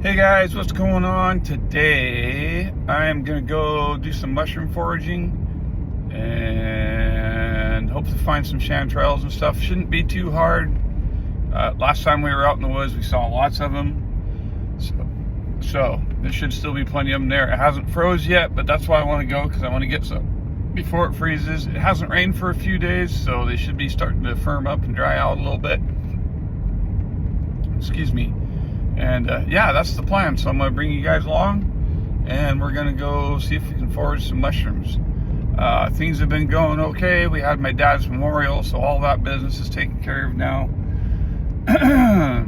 Hey guys, what's going on? Today I'm gonna go do some mushroom foraging and hope to find some chanterelles and stuff. Shouldn't be too hard. Last time we were out in the woods, we saw lots of them. So there should still be plenty of them there. It hasn't froze yet, but that's why I want to go, because I want to get some before it freezes. It hasn't rained for a few days, so they should be starting to firm up and dry out a little bit. Excuse me. And yeah, that's the plan. So I'm going to bring you guys along, and we're going to go see if we can forage some mushrooms. Things have been going okay. We had my dad's memorial, so all that business is taken care of now. I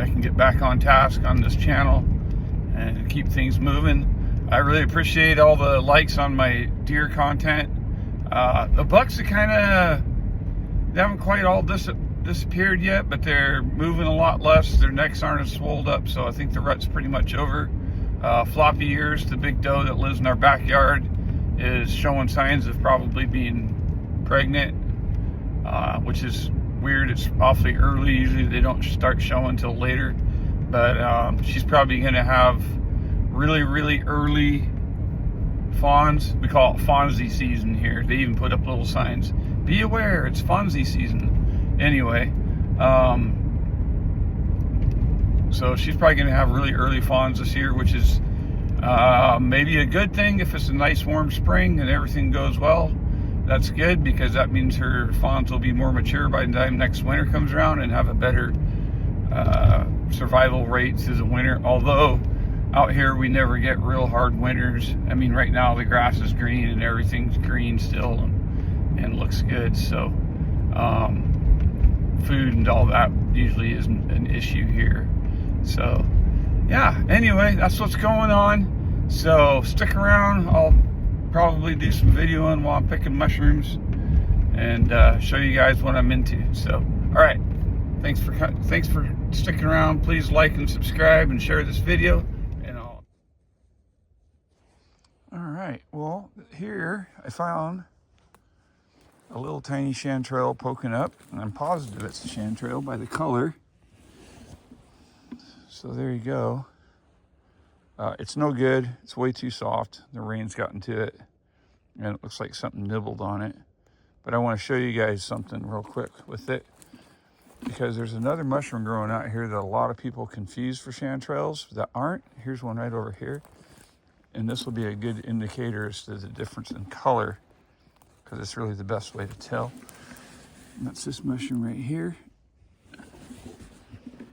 can get back on task on this channel and keep things moving. I really appreciate all the likes on my deer content. The bucks are they haven't quite all disappeared yet, but they're moving a lot less. Their necks aren't as swolled up, so I think the rut's pretty much over. Floppy ears, the big doe that lives in our backyard, is showing signs of probably being pregnant, which is weird. It's awfully early. Usually they don't start showing until later, but she's probably going to have really early fawns. We call it Fonzie season here. They even put up little signs, be aware, it's Fonzie season. Anyway, so she's probably going to have really early fawns this year, which is maybe a good thing if it's a nice warm spring and everything goes well. That's good, because that means her fawns will be more mature by the time next winter comes around and have a better survival rate through the winter. Although out here we never get real hard winters. I mean, right now the grass is green and everything's green still and looks good. So food and all that usually isn't an issue here. So yeah, anyway, that's what's going on. So stick around. I'll probably do some videoing while I'm picking mushrooms and show you guys what I'm into. So all right, thanks for sticking around. Please like and subscribe and share this video, and all right, well, here I found a little tiny chanterelle poking up, and I'm positive it's a chanterelle by the color. So there you go. It's no good. It's way too soft. The rain's gotten to it, and it looks like something nibbled on it. But I want to show you guys something real quick with it, because there's another mushroom growing out here that a lot of people confuse for chanterelles that aren't. Here's one right over here, and this will be a good indicator as to the difference in color, because it's really the best way to tell. And that's this mushroom right here.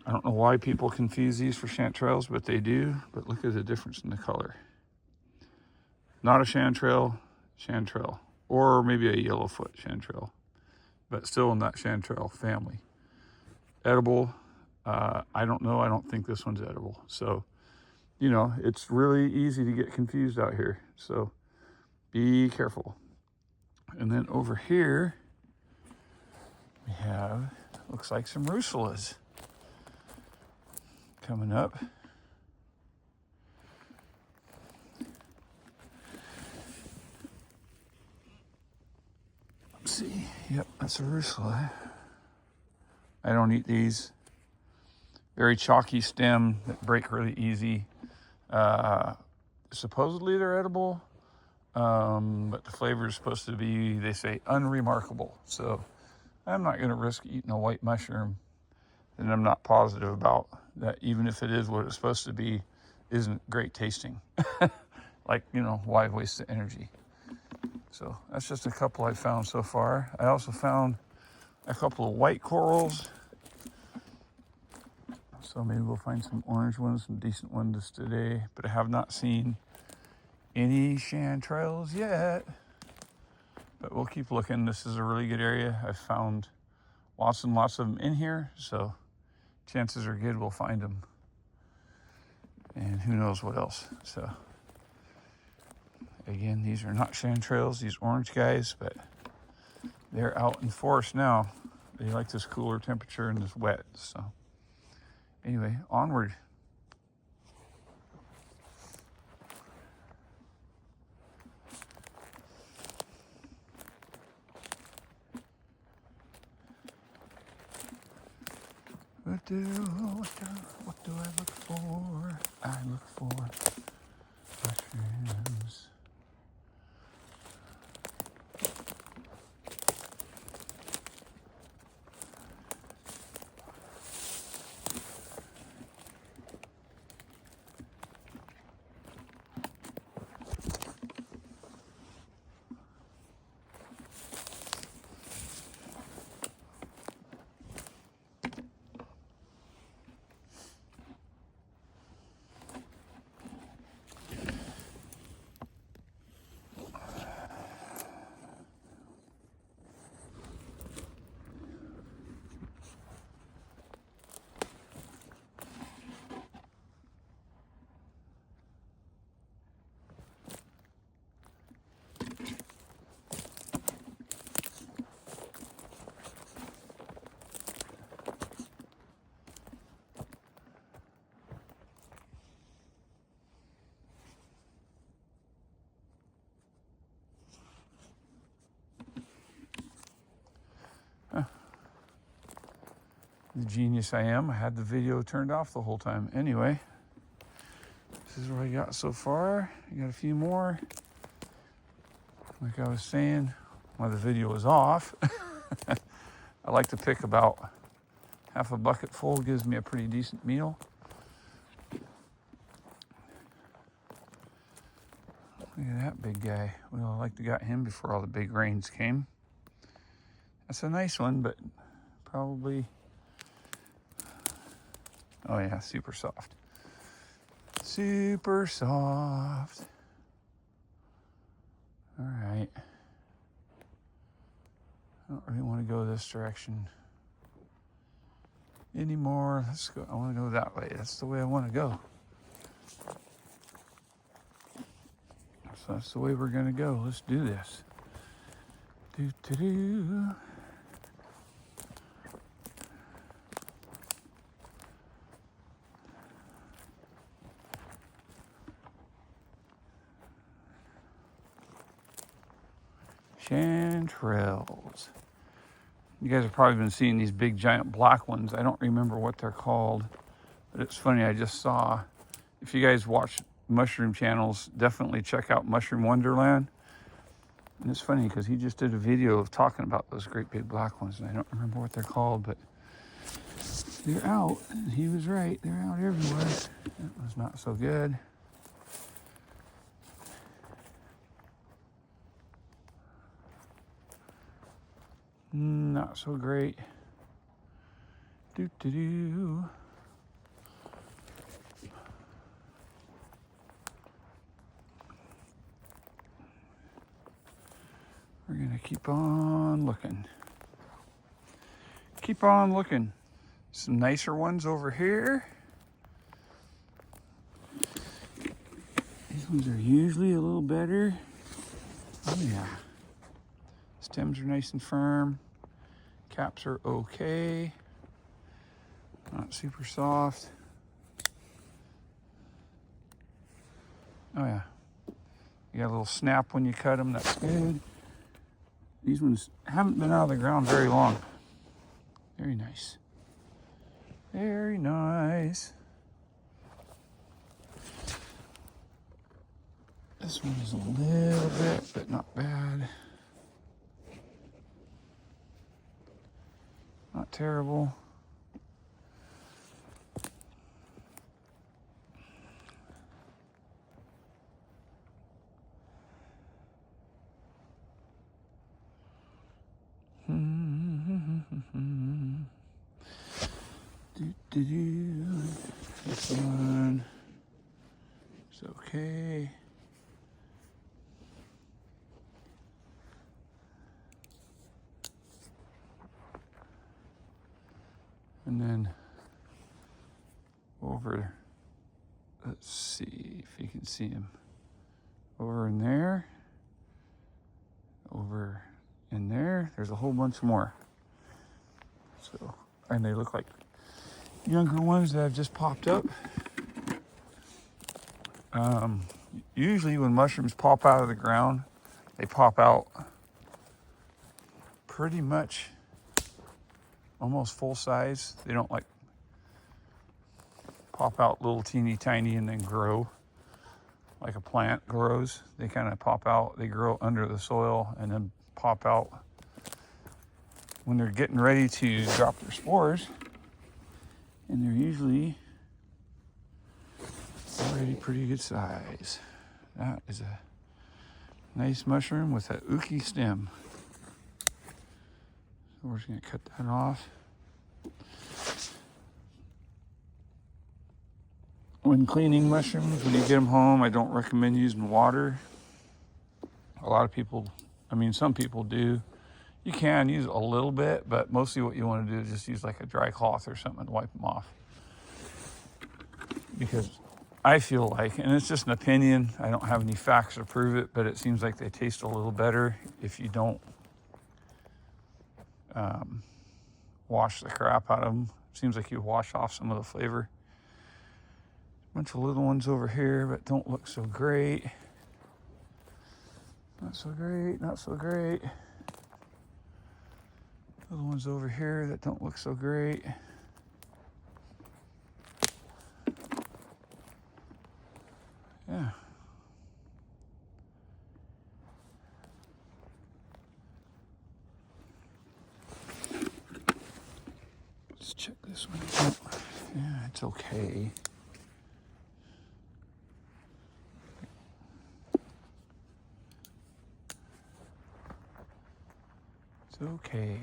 I don't know why people confuse these for chanterelles, but they do. But look at the difference in the color. Not a chanterelle, or maybe a yellowfoot chanterelle, but still in that chanterelle family. Edible, I don't know. I don't think this one's edible. So, you know, it's really easy to get confused out here. So be careful. And then over here, we have, looks like some russulas coming up. Let's see. Yep, that's a russula. I don't eat these. Very chalky stem that break really easy. Supposedly they're edible. But the flavor is supposed to be, they say, unremarkable. So I'm not going to risk eating a white mushroom that I'm not positive about, that even if it is what it's supposed to be, isn't great tasting. Like, you know, why waste the energy? So that's just a couple I found so far. I also found a couple of white corals. So maybe we'll find some orange ones, some decent ones today. But I have not seen any chanterelles yet, but we'll keep looking. This is a really good area. I've found lots and lots of them in here, so chances are good we'll find them, and who knows what else. So again, these are not chanterelles, these orange guys, but they're out in the forest now. They like this cooler temperature and this wet. So anyway, onward. What do I look for? the genius I am, I had the video turned off the whole time. Anyway, this is what I got so far. I got a few more. Like I was saying, while the video was off, I like to pick about half a bucket full, gives me a pretty decent meal. Look at that big guy. Well, I like to got him before all the big rains came. That's a nice one, but probably, oh yeah, super soft. Super soft. All right. I don't really want to go this direction anymore. Let's go. I want to go that way. That's the way I want to go. So that's the way we're going to go. Let's do this. Do. Chanterelles. You guys have probably been seeing these big giant black ones. I don't remember what they're called, but it's funny. I just saw, if you guys watch mushroom channels, definitely check out Mushroom Wonderland. And it's funny because he just did a video of talking about those great big black ones, and I don't remember what they're called, but they're out. And he was right. They're out everywhere. That was not so good. Not so great. Do. We're gonna keep on looking. Keep on looking. Some nicer ones over here. These ones are usually a little better. Oh yeah. Stems are nice and firm. Caps are okay. Not super soft. Oh yeah. You got a little snap when you cut them, that's good. These ones haven't been out of the ground very long. Very nice. Very nice. This one is a little bit, but not bad. Not terrible. This one is okay. And then over, let's see if you can see him. Over in there, over in there, there's a whole bunch more. So, and they look like younger ones that have just popped up. Usually when mushrooms pop out of the ground, they pop out pretty much almost full size. They don't like pop out little teeny tiny and then grow like a plant grows. They kind of pop out, they grow under the soil and then pop out when they're getting ready to drop their spores. And they're usually already pretty good size. That is a nice mushroom with a ooky stem. So we're just gonna cut that off. When cleaning mushrooms, when you get them home, I don't recommend using water. A lot of people, I mean, some people do. You can use a little bit, but mostly what you want to do is just use like a dry cloth or something to wipe them off. Because I feel like, and it's just an opinion, I don't have any facts to prove it, but it seems like they taste a little better if you don't wash the crap out of them. It seems like you wash off some of the flavor. Bunch of little ones over here, but don't look so great. Not so great, not so great. Little ones over here that don't look so great. Let's check this one out. Yeah, it's okay. It's okay.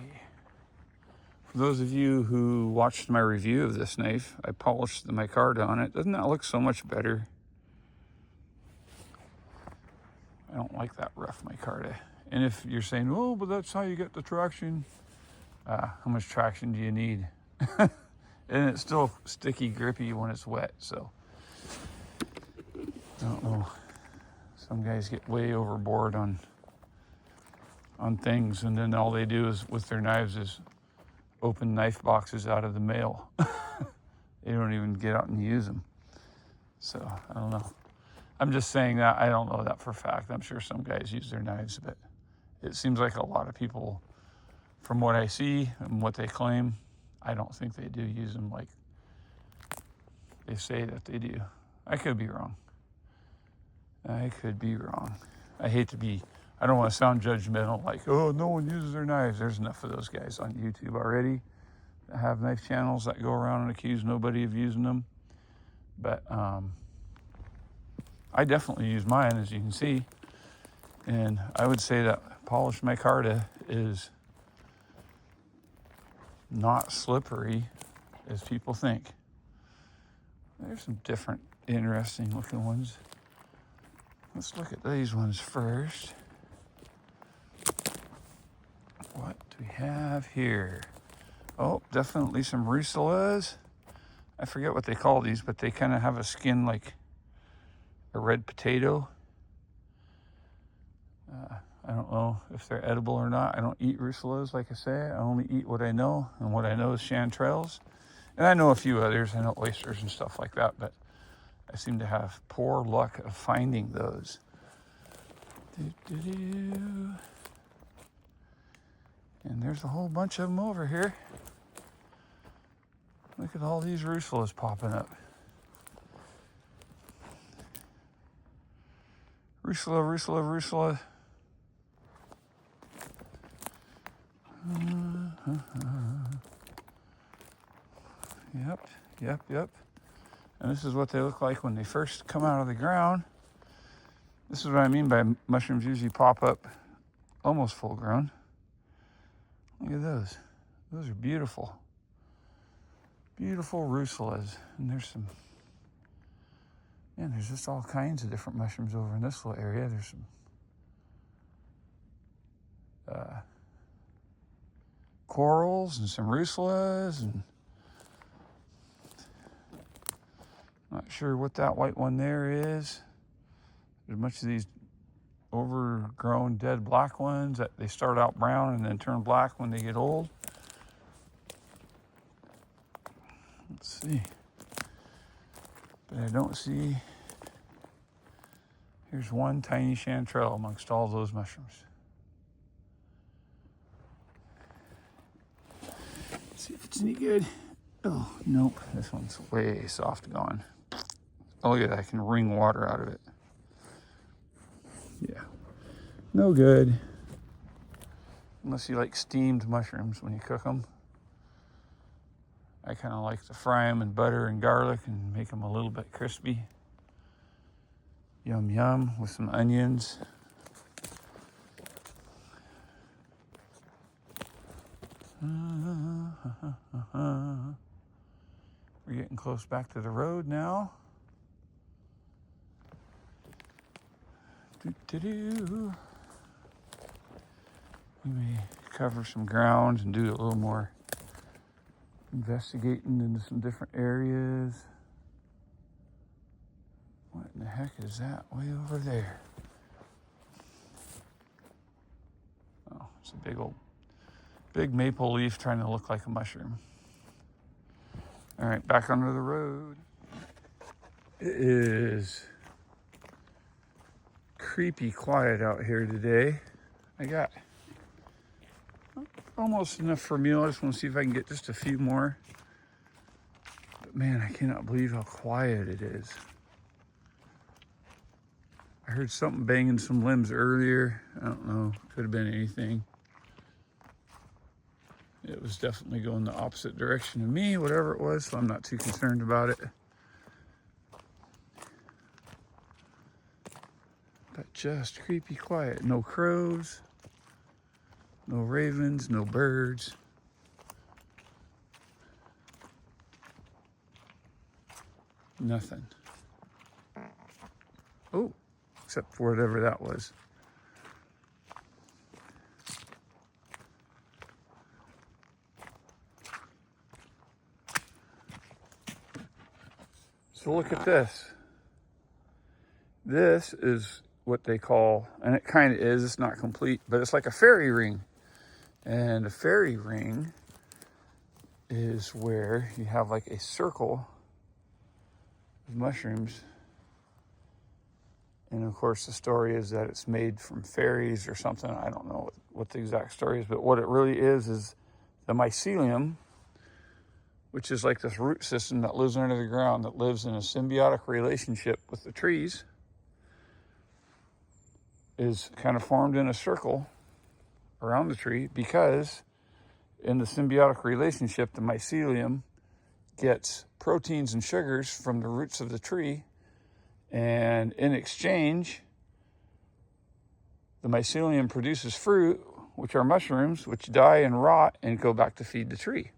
For those of you who watched my review of this knife, I polished the micarta on it. Doesn't that look so much better? I don't like that rough micarta. And if you're saying, oh, but that's how you get the traction. How much traction do you need? And it's still sticky, grippy when it's wet, so. I don't know. Some guys get way overboard on things, and then all they do is with their knives is open knife boxes out of the mail. They don't even get out and use them. So I don't know. I'm just saying that. I don't know that for a fact. I'm sure some guys use their knives, but it seems like a lot of people, from what I see and what they claim, I don't think they do use them like they say that they do. I could be wrong. I could be wrong. I don't want to sound judgmental like, oh, no one uses their knives. There's enough of those guys on YouTube already that have knife channels that go around and accuse nobody of using them. But I definitely use mine, as you can see. And I would say that polished micarta is not slippery as people think. There's some different interesting looking ones. Let's look at these ones first. What do we have here? Oh, definitely some Russellas. I forget what they call these, but they kind of have a skin like a red potato. I don't know if they're edible or not. I don't eat Russellas, like I say. I only eat what I know, and what I know is chanterelles. And I know a few others. I know oysters and stuff like that, but I seem to have poor luck of finding those. And there's a whole bunch of them over here. Look at all these Russellas popping up. Russella, Russella, Russella. Yep. And this is what they look like when they first come out of the ground. This is what I mean by mushrooms usually pop up almost full grown. Look at those. Those are beautiful. Beautiful Russellas. And there's just all kinds of different mushrooms over in this little area. There's some corals and some Russellas, and not sure what that white one there is. There's a bunch of these overgrown dead black ones that they start out brown and then turn black when they get old. Let's see. But I don't see. Here's one tiny chanterelle amongst all those mushrooms. Let's see if it's any good. Oh, nope. This one's way soft gone. Oh, look at that. I can wring water out of it. Yeah. No good. Unless you like steamed mushrooms when you cook them. I kind of like to fry them in butter and garlic and make them a little bit crispy. Yum, yum, with some onions. We're getting close back to the road now. We may cover some ground and do a little more investigating into some different areas. What in the heck is that way over there? Oh, it's a big maple leaf trying to look like a mushroom. All right, back onto the road. It is creepy quiet out here today. I got almost enough for a meal. I just want to see if I can get just a few more. But man, I cannot believe how quiet it is. I heard something banging some limbs earlier. I don't know. Could have been anything. It was definitely going the opposite direction of me, whatever it was, so I'm not too concerned about it. But just creepy quiet. No crows, no ravens, no birds. Nothing. Oh, except for whatever that was. So look at this. This is what they call, and it kind of is, it's not complete, but it's like a fairy ring. And a fairy ring is where you have like a circle of mushrooms. And of course the story is that it's made from fairies or something. I don't know what the exact story is, but what it really is the mycelium, which is like this root system that lives under the ground, that lives in a symbiotic relationship with the trees, is kind of formed in a circle around the tree, because in the symbiotic relationship, the mycelium gets proteins and sugars from the roots of the tree, and in exchange, the mycelium produces fruit, which are mushrooms, which die and rot and go back to feed the tree.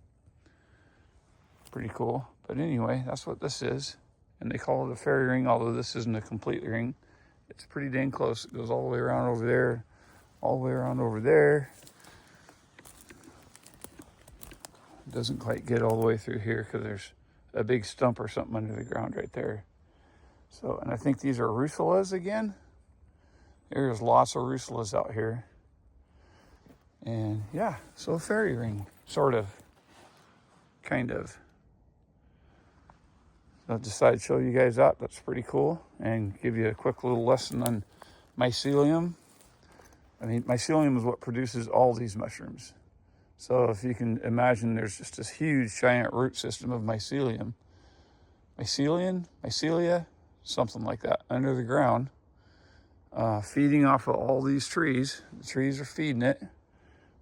Pretty cool. But anyway, that's what this is. And they call it a fairy ring, although this isn't a complete ring. It's pretty dang close. It goes all the way around over there, all the way around over there. It doesn't quite get all the way through here because there's a big stump or something under the ground right there. So, and I think these are russulas again. There's lots of russulas out here. And yeah, so a fairy ring, sort of, kind of. I decided to show you guys that. That's pretty cool. And give you a quick little lesson on mycelium. I mean, mycelium is what produces all these mushrooms. So if you can imagine, there's just this huge giant root system of mycelia, something like that, under the ground, feeding off of all these trees. The trees are feeding it.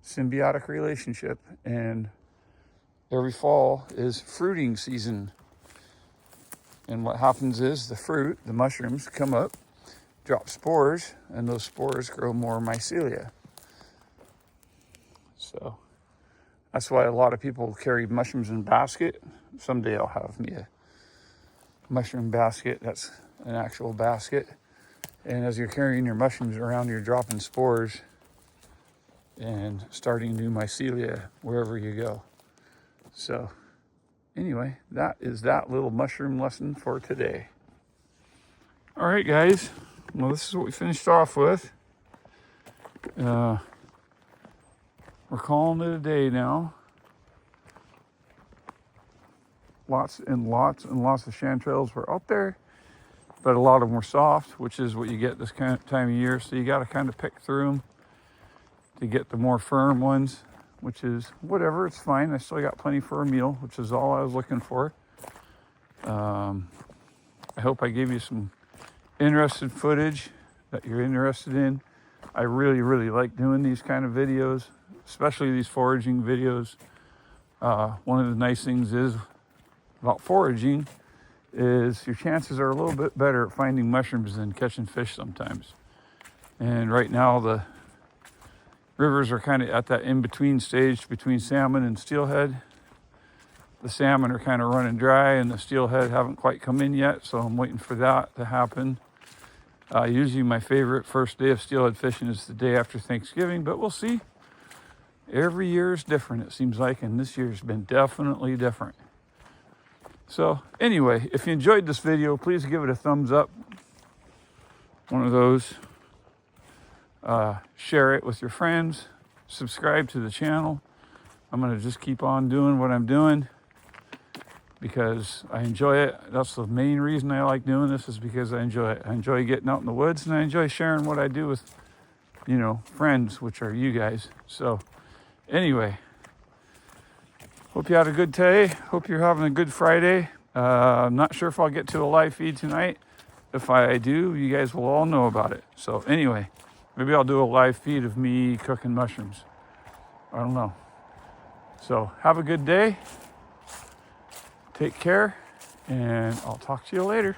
Symbiotic relationship. And every fall is fruiting season. And what happens is the fruit, the mushrooms, come up, drop spores, and those spores grow more mycelia. So that's why a lot of people carry mushrooms in a basket. Someday I'll have me a mushroom basket. That's an actual basket. And as you're carrying your mushrooms around, you're dropping spores and starting new mycelia wherever you go. So anyway, that is that little mushroom lesson for today. All right, guys. Well, this is what we finished off with. We're calling it a day now. Lots and lots and lots of chanterelles were out there, but a lot of them were soft, which is what you get this kind of time of year. So you got to kind of pick through them to get the more firm ones, which is whatever, it's fine. I still got plenty for a meal, which is all I was looking for. I hope I gave you some interesting footage that you're interested in. I really, really like doing these kind of videos, especially these foraging videos. One of the nice things is about foraging is your chances are a little bit better at finding mushrooms than catching fish sometimes. And right now the rivers are kind of at that in-between stage between salmon and steelhead. The salmon are kind of running dry and the steelhead haven't quite come in yet, so I'm waiting for that to happen. Usually my favorite first day of steelhead fishing is the day after Thanksgiving, but we'll see. Every year is different, it seems like, and this year's been definitely different. So anyway, if you enjoyed this video, please give it a thumbs up. One of those. Share it with your friends. Subscribe to the channel. I'm going to just keep on doing what I'm doing because I enjoy it. That's the main reason I like doing this, is because I enjoy it. I enjoy getting out in the woods, and I enjoy sharing what I do with, friends, which are you guys. So anyway, hope you had a good day. Hope you're having a good Friday. I'm not sure if I'll get to a live feed tonight. If I do, you guys will all know about it. So anyway, maybe I'll do a live feed of me cooking mushrooms. I don't know. So have a good day. Take care, and I'll talk to you later.